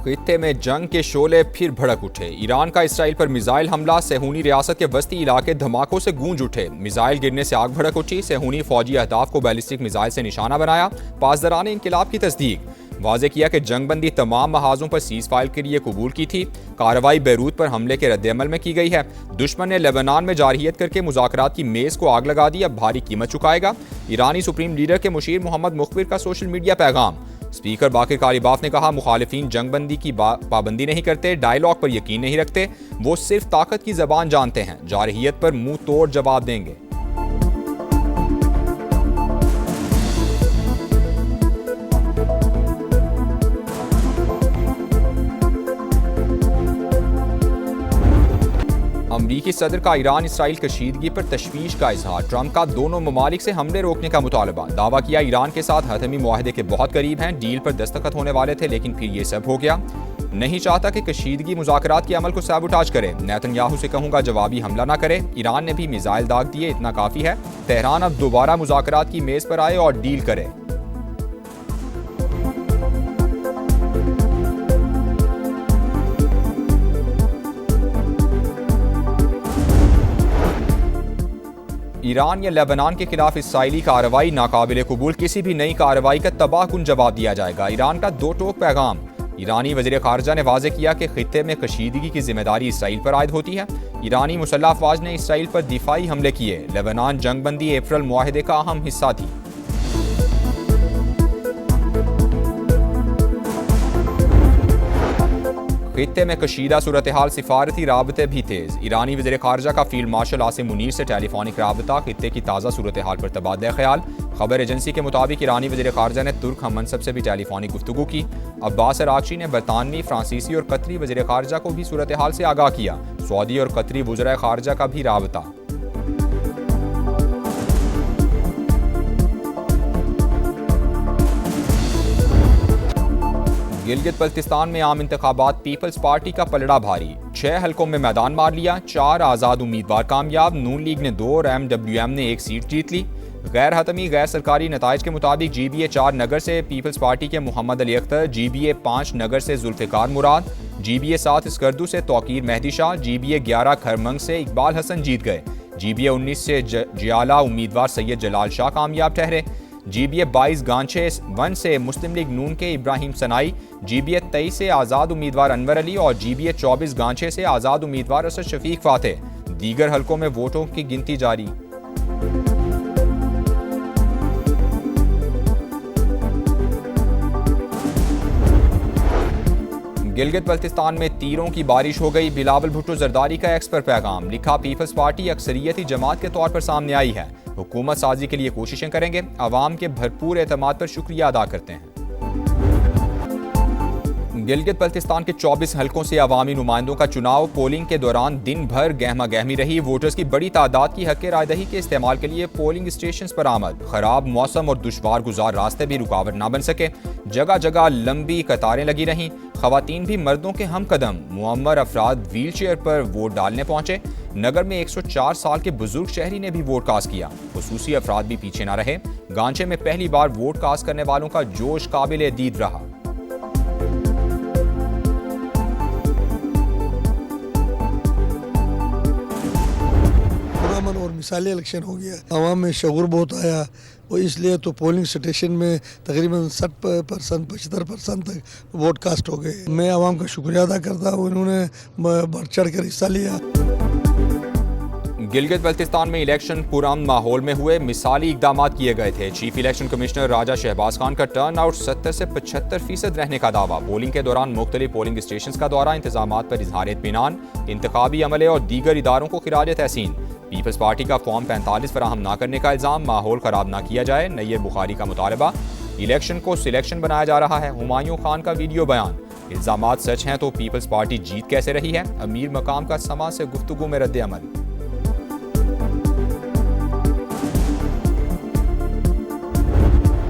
खित्ते में जंग के शोले फिर भड़क उठे। ईरान का इसराइल पर मिसाइल हमला, सेहूनी रियासत के वस्ती इलाके धमाकों से गूंज उठे। मिसाइल गिरने से आग भड़क उठी। सेहूनी फौजी अहदाफ को बैलिस्टिक मिसाइल से निशाना बनाया। पासदारान इनकिलाब की तस्दीक। वाज़े किया कि जंगबंदी तमाम महाजों पर सीज फायर के लिए कबूल की थी। कार्रवाई बैरूत पर हमले के रद्द-ए-अमल में की गई है। दुश्मन ने लेबनान में जारहियत करके मुज़ाकरात की मेज़ को आग लगा दी, अब भारी कीमत चुकाएगा। ईरानी सुप्रीम लीडर के मुशीर मोहम्मद मुखबिर का सोशल मीडिया पैगाम। स्पीकर बाकिर कालिबाफ ने कहा, मुखालिफिन जंगबंदी की पाबंदी नहीं करते, डायलॉग पर यकीन नहीं रखते, वो सिर्फ ताकत की जबान जानते हैं, जारहियत पर मुंह तोड़ जवाब देंगे। अमरीकी सदर का ईरान इसराइल कशीदगी पर तशवीश का इजहार। ट्रंप का दोनों ममालिक से हमले रोकने का मुतालबा। दावा किया ईरान के साथ हतमी मुआहदे के बहुत करीब हैं, डील पर दस्तखत होने वाले थे लेकिन फिर ये सब हो गया। नहीं चाहता कि कशीदगी मुज़ाकरात के अमल को सैबोटाज करे। नेतन्याहू से कहूंगा जवाबी हमला ना करे। ईरान ने भी मिसाइल दाग दिए, इतना काफ़ी है। तेहरान अब दोबारा मुज़ाकरात की मेज़ पर आए और डील करे। ईरान या लेबनान के खिलाफ इसराइली कार्रवाई नाकाबिले कबूल, किसी भी नई कार्रवाई का तबाहकुन जवाब दिया जाएगा। ईरान का दो टोक पैगाम। ईरानी वज़ीर ख़ारजा ने वाज़े किया कि खित्ते में कशीदगी की जिम्मेदारी इसराइल पर आयद होती है। ईरानी मुसल्लह अफ़वाज ने इसराइल पर दिफाई हमले किए। लेबनान जंगबंदी अप्रैल मुआहदे का अहम हिस्सा थी। खित्ते में कशीदा सूरत हाल, सिफारती राबते भी तेज। ईरानी वज़ीर ख़ारजा का फील्ड मार्शल आसिम मुनीर से टेलीफोनिक राबता, खित्ते की ताज़ा सूरत हाल पर तबादला ख्याल। खबर एजेंसी के मुताबिक ईरानी वज़ीर ख़ारजा ने तुर्क हम मनसब से भी टेलीफोनिक गुफ्तगू की। अब्बास अरागची ने बरतानवी, फ्रांसीसी और कतरी वज़ीर ख़ारजा को भी सूरत हाल से आगाह किया। सऊदी और कतरी वज़राए ख़ारजा का भी राबता। गिलगित बल्तिस्तान में आम इंतखाबात, पीपल्स पार्टी का पलड़ा भारी। 6 हलकों में मैदान मार लिया, 4 आज़ाद उम्मीदवार कामयाब। नून लीग ने 2 और MWM ने 1 सीट जीत ली। गैर हतमी गैर सरकारी नताइज के मुताबिक GBA 4 नगर से पीपल्स पार्टी के मोहम्मद अली अख्तर, GBA 5 नगर से जुल्फ़िकार मुराद, GBA 7 स्कर्दू से तौकीर मेहदी शाह, GBA 11 खरमंग से इकबाल हसन जीत गए। GBA 19 से जियाला उम्मीदवार सैयद जलाल शाह कामयाब ठहरे। GBA 22 गांचे 1 से मुस्लिम लीग नून के इब्राहिम सनाई, GBA 23 से आज़ाद उम्मीदवार अनवर अली और GBA 24 गांचे से आज़ाद उम्मीदवार असद शफीक फाते। दीगर हलकों में वोटों की गिनती जारी। गिलगित बल्तिस्तान में तीरों की बारिश हो गई। बिलावल भुट्टो जरदारी का एक्स पर पैगाम। लिखा, पीपल्स पार्टी अक्सरियती जमात के तौर पर सामने आई है, हुकूमत साजी के लिए कोशिशें करेंगे, अवाम के भरपूर एतमाद पर शुक्रिया अदा करते हैं। गिलगित बल्तिस्तान के 24 हलकों से अवामी नुमाइंदों का चुनाव। पोलिंग के दौरान दिन भर गहमा गहमी रही। वोटर्स की बड़ी तादाद की हक़ रायदही के इस्तेमाल के लिए पोलिंग स्टेशन पर आमद। खराब मौसम और दुश्वार गुजार रास्ते भी रुकावट ना बन सके। जगह जगह लंबी कतारें लगी रहीं। खवातीन भी मर्दों के हम कदम। मुअम्मर अफराद व्हील चेयर पर वोट डालने पहुंचे। नगर में 104 साल के बुजुर्ग शहरी ने भी वोट कास्ट किया। खुसूसी अफराद भी पीछे ना रहे। गांचे में पहली बार वोट कास्ट करने वालों का जोश काबिल दीद रहा। और मिसाली इलेक्शन हो गया, आवाम में शऊर बहुत आया और इसलिए तो पोलिंग स्टेशन में तकरीबन 60% 75% तक वोट कास्ट हो गए। मैं आवाम का शुक्रिया अदा करता हूँ, उन्होंने बढ़ चढ़ कर हिस्सा लिया। गिलगित बल्तिस्तान में इलेक्शन पुरअमन माहौल में हुए। मिसाली इकदाम किए गए थे। चीफ इलेक्शन कमिश्नर राजा शहबाज खान का टर्न आउट 70 से 75% रहने का दावा। पोलिंग के दौरान मुख्तलिफ पोलिंग स्टेशन का दौरा, इंतजामात पर इजहार इत्मीनान। इंतखाबी अमले और दीगर इदारों को खिराज तहसीन। पीपल्स पार्टी का फॉर्म 45 फराहम ना करने का इल्ज़ाम। माहौल खराब ना किया जाए, नैयब बुखारी का मुतालबा। इलेक्शन को सिलेक्शन बनाया जा रहा है। हुमायूं खान का वीडियो बयान। इल्ज़ामात सच हैं तो पीपल्स पार्टी जीत कैसे रही है। अमीर मकाम का समा से गुफ्तगू में रद्द अमल।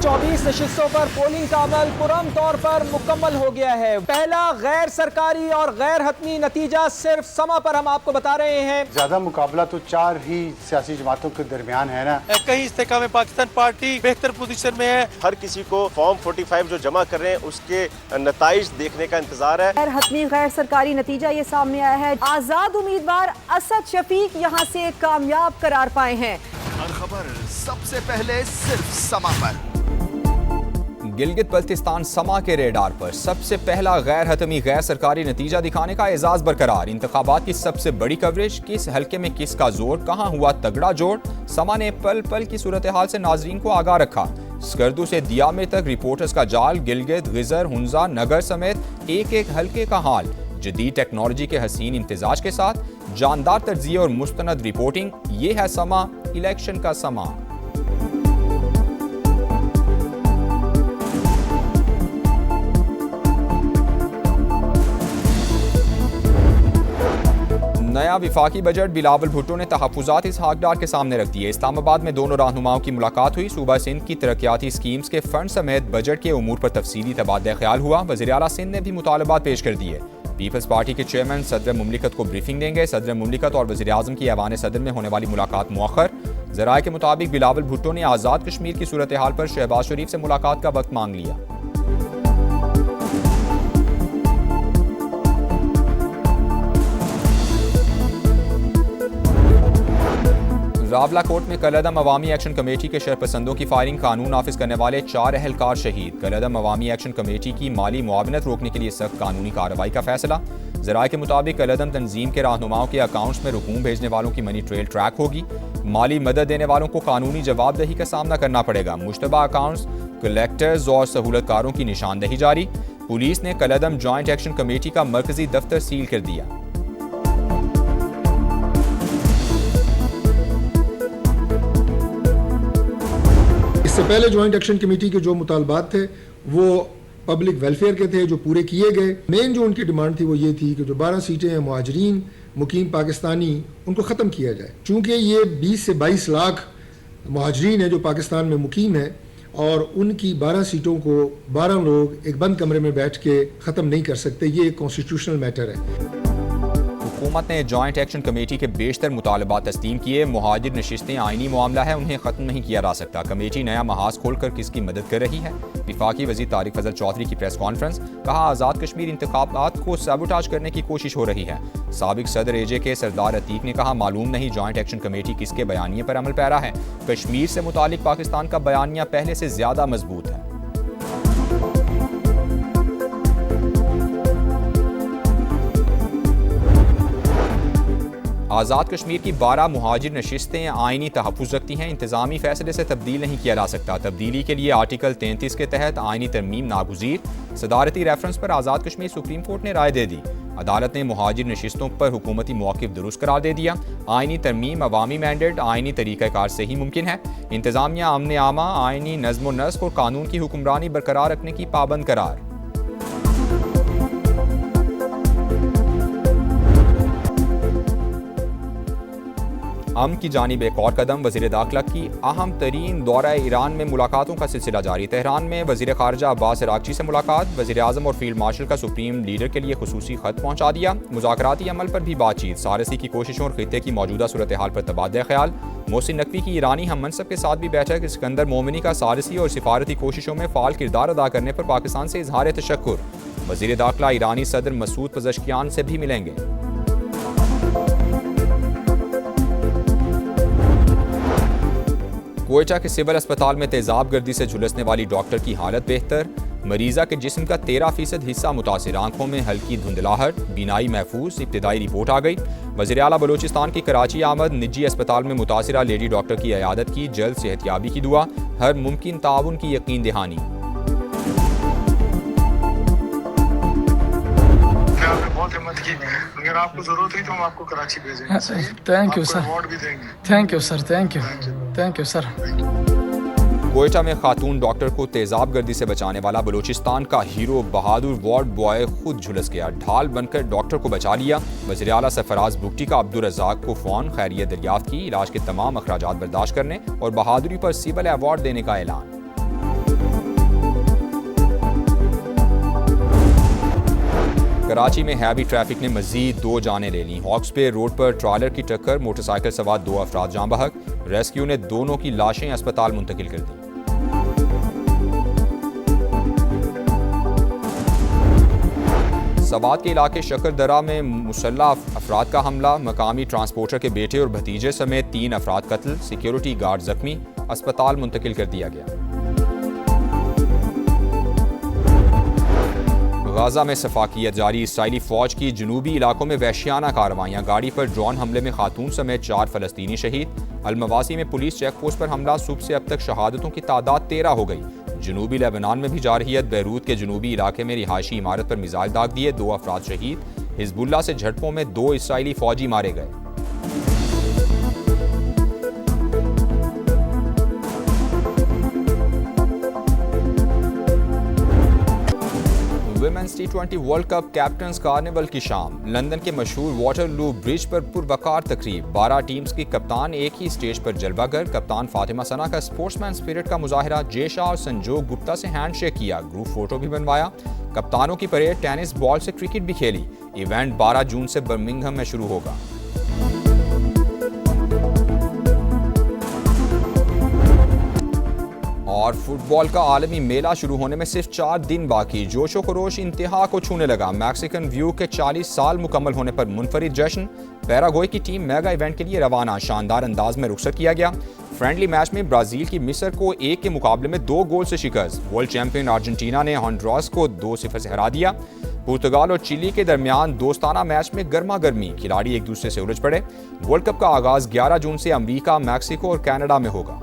24 20 नशिस्तों पर पोलिंग का अमल पुरम तौर पर मुकम्मल हो गया है। पहला गैर सरकारी और गैर हतमी नतीजा सिर्फ समा पर हम आपको बता रहे हैं। ज्यादा मुकाबला तो 4 ही सियासी जमातों के दरमियान है ना। कई इस्तेका में पाकिस्तान पार्टी बेहतर पोजीशन में है। हर किसी को फॉर्म 45 जो जमा कर रहे हैं उसके नताइज देखने का इंतजार है। गैर हतमी गैर सरकारी नतीजा ये सामने आया है। आजाद उम्मीदवार असद शफीक यहाँ से कामयाब करार पाए हैं। हर खबर सबसे पहले सिर्फ समा पर। गिलगित बल्तिस्तान समा के रेडार पर सबसे पहला गैर हतमी गैर सरकारी नतीजा दिखाने का एजाज बरकरार। इंतखाबात की सबसे बड़ी कवरेज, किस हल्के में किसका जोर, कहां हुआ तगड़ा जोड़। समा ने पल पल की सूरत हाल से नाजरीन को आगाह रखा। स्कर्दू से दियामे तक रिपोर्टर्स का जाल, गिलगित, गिजर, हुंजा, नगर समेत एक एक हल्के का हाल। जदीद टेक्नोलॉजी के हसीन इम्तिजाज के साथ जानदार तर्जिए और मुस्तनद रिपोर्टिंग। ये है समा, इलेक्शन का समा। नया विफाकी बजट बिलावल भुट्टो ने तहफ़्फ़ुज़ात इसहाक डार के सामने रख दिए। इस्लामाबाद में दोनों रहनुमाओं की मुलाकात हुई। सूबा सिंध की तरक्याती स्कीम्स के फंड समेत बजट के उमूर पर तफसीली तबादला ख्याल हुआ। वज़ीर आला सिंध ने भी मुतालबात पेश कर दिए। पीपल्स पार्टी के चेयरमैन सदर मुमलिकत को ब्रीफिंग देंगे। सदर मुमलिकत और वज़ीर आज़म की ऐवान सदर में होने वाली मुलाकात मुअख्खर। ज़राए के मुताबिक बिलावल भुट्टो ने आज़ाद कश्मीर की सूरत हाल पर शहबाज शरीफ से मुलाकात का वक्त मांग लिया। रावला कोर्ट में कलअदम अवामी एक्शन कमेटी के शरपसंदों की फायरिंग, कानून नाफिज करने वाले 4 अहलकार शहीद। कलअदम अवामी एक्शन कमेटी की माली मुआवनत रोकने के लिए सख्त कानूनी कार्रवाई का फैसला। ज़राए के मुताबिक कलअदम तंजीम के रहनुमाओं के अकाउंट्स में रकूम भेजने वालों की मनी ट्रेल ट्रैक होगी। माली मदद देने वालों को कानूनी जवाबदेही का सामना करना पड़ेगा। मुश्तबा अकाउंट्स, कलेक्टर्स और सहूलतकारों की निशानदेही जारी। पुलिस ने कलअदम जॉइंट एक्शन कमेटी का मरकजी दफ्तर सील कर दिया। इससे पहले ज्वाइंट एक्शन कमेटी के जो मुतालबात थे वो पब्लिक वेलफेयर के थे, जो पूरे किए गए। मेन जो उनकी डिमांड थी वो ये थी कि जो 12 सीटें हैं मुहाजिरीन मुकीम पाकिस्तानी, उनको ख़त्म किया जाए। चूँकि ये 20 से 22 लाख मुहाजिरीन हैं जो पाकिस्तान में मुकीम हैं और उनकी 12 सीटों को 12 लोग एक बंद कमरे में बैठ के ख़त्म नहीं कर सकते। ये एक कॉन्स्टिट्यूशनल मैटर है। हुकूमत ने जॉइंट एक्शन कमेटी के बेशतर मुतालबात तस्लीम किए। मुहाजिर नशिस्तें आईनी मामला है, उन्हें ख़त्म नहीं किया जा सकता। कमेटी नया महाज खोलकर किसकी मदद कर रही है। विफाकी वज़ीर तारिक फजल चौधरी की प्रेस कॉन्फ्रेंस, कहा आज़ाद कश्मीर इंतखाबात को सबोटाज करने की कोशिश हो रही है। साबिक सदर एजे के सरदार अतीक ने कहा मालूम नहीं जॉइंट एक्शन कमेटी किसके बयानिए पर अमल पैरा है। कश्मीर से मुतालिक पाकिस्तान का बयानिया पहले से ज़्यादा मजबूत है। आज़ाद कश्मीर की 12 मुहाजिर नशिस्तें आइनी तहफ़्फ़ुज़ रखती हैं। इंतज़ामी फैसले से तब्दील नहीं किया जा सकता। तब्दीली के लिए आर्टिकल 33 के तहत आइनी तरमीम नागुज़ीर। सदारती रेफरेंस पर आज़ाद कश्मीर सुप्रीम कोर्ट ने राय दे दी। अदालत ने मुहाजिर नशिस्तों पर हुकूमती मौक़िफ़ दुरुस्त करार दे दिया। आइनी तरमीम अवामी मैंडेट आइनी तरीक़ाकार से ही मुमकिन है। इंतज़ामिया अमन आमा, आइनी नज़्म व नस्क़ और कानून की हुक्मरानी बरकरार रखने की पाबंद करार। अमन की जानिब एक और कदम, वज़ीर दाखिला की अहम तरीन दौरा ईरान में मुलाकातों का सिलसिला जारी। तेहरान में वज़ीर ख़ारजा अब्बास अराग़ची से मुलाकात। वज़ीर आज़म और फील्ड मार्शल का सुप्रीम लीडर के लिए खुसूसी ख़त पहुँचा दिया। मुज़ाकराती अमल पर भी बातचीत। सारसी की कोशिशों और ख़ित्ते की मौजूदा सूरत हाल पर तबादला ख्याल। मोहसिन नकवी की ईरानी हम मनसब के साथ भी बैठक। सिकंदर मोमिनी का सारसी और सिफारती कोशिशों में फ़ाल किरदार अदा करने पर पाकिस्तान से इजहार तशक्कुर। वज़ीर दाखिला ईरानी सदर मसूद पज़ेश्कियान से भी मिलेंगे। कोयटा के सिविल अस्पताल में तेजाब गर्दी से झुलसने वाली डॉक्टर की हालत बेहतर। मरीजा के जिस्म का 13% हिस्सा मुतासिर, आंखों में हल्की धुंधलाहट, बीनाई महफूज। इब्तिदाई रिपोर्ट आ गई। वज़ीर आला बलोचिस्तान की कराची आमद। निजी अस्पताल में मुतासिरा लेडी डॉक्टर की अयादत की। जल्द सेहतयाबी की दुआ, हर मुमकिन ताउन की यकीन दहानी। बहुत हिम्मत की। अगर आपको जरूरत हुई तो हम आपको कराची भेजेंगे। Thank you sir. अवार्ड भी देंगे। Thank you sir. Thank you. Thank you sir. Quetta में खातून डॉक्टर को तेजाब गर्दी से बचाने वाला बलूचिस्तान का हीरो बहादुर वार्ड बॉय खुद झुलस गया। ढाल बनकर डॉक्टर को बचा लिया। वज़ीर आला सरफराज बुगटी का अब्दुल रज़ाक को फ़ौरन खैरियत दरियाफ्त की। इलाज के तमाम अखराजात बर्दाश्त करने और बहादुरी पर सिविल अवार्ड देने का ऐलान। कराची में हैवी ट्रैफिक ने मजीद 2 जानें ले लीं। हॉक्स पे रोड पर ट्रॉलर की टक्कर, मोटरसाइकिल सवार 2 अफराद जान बहक। रेस्क्यू ने दोनों की लाशें अस्पताल मुंतकिल कर दी। सवात के इलाके शकरदरा में मुसल्ला अफराद का हमला, मकामी ट्रांसपोर्टर के बेटे और भतीजे समेत 3 अफराद कत्ल, सिक्योरिटी गार्ड जख्मी, अस्पताल मुंतकिल कर दिया गया। गाजा में सफाकियत जारी, इसराइली फौज की जनूबी इलाकों में वहशियाना कार्रवाइयाँ, गाड़ी पर ड्रोन हमले में खातून समेत 4 फलस्तीनी शहीद। अलमवासी में पुलिस चेक पोस्ट पर हमला, सुबह से अब तक शहादतों की तादाद 13 हो गई। जनूबी लेबनान में भी जारहियत, बैरूत के जनूबी इलाके में रिहायशी इमारत पर मिसाइल दाग दिए, 2 अफराद शहीद। हिजबुल्लाह से झड़पों में 2 इसराइली फौजी मारे गए। Women's T20 world cup captains carnival की शाम, लंदन के मशहूर वाटरलू ब्रिज पर पुरवकार तकरीब, 12 टीम्स की कप्तान एक ही स्टेज पर जलवागर। कप्तान फातिमा सना का स्पोर्ट्समैन स्पिरिट का मुजाहिरा, जय शाह और संजोग गुप्ता से हैंडशेक किया, ग्रुप फोटो भी बनवाया। कप्तानों की परेड, टेनिस बॉल से क्रिकेट भी खेली। इवेंट 12 जून से बर्मिंघम में शुरू होगा। और फुटबॉल का आलमी मेला शुरू होने में सिर्फ 4 दिन बाकी, जोशो खरोश इंतहा को छूने लगा। मैक्सिकन व्यू के 40 साल मुकम्मल होने पर मुनफरिद जश्न। पैराग्वे की टीम मेगा इवेंट के लिए रवाना, शानदार अंदाज में रुखसत किया गया। फ्रेंडली मैच में ब्राजील की मिस्र को 1 के मुकाबले में 2 गोल से शिकस्त। वर्ल्ड चैंपियन अर्जेंटीना ने हॉन्डुरास को 2-0 से हरा दिया। पुर्तगाल और चिली के दरमियान दोस्ताना मैच में गर्मा गर्मी, खिलाड़ी एक दूसरे से उलझ पड़े। वर्ल्ड कप का आगाज 11 जून से अमेरिका, मैक्सिको और कनाडा में होगा।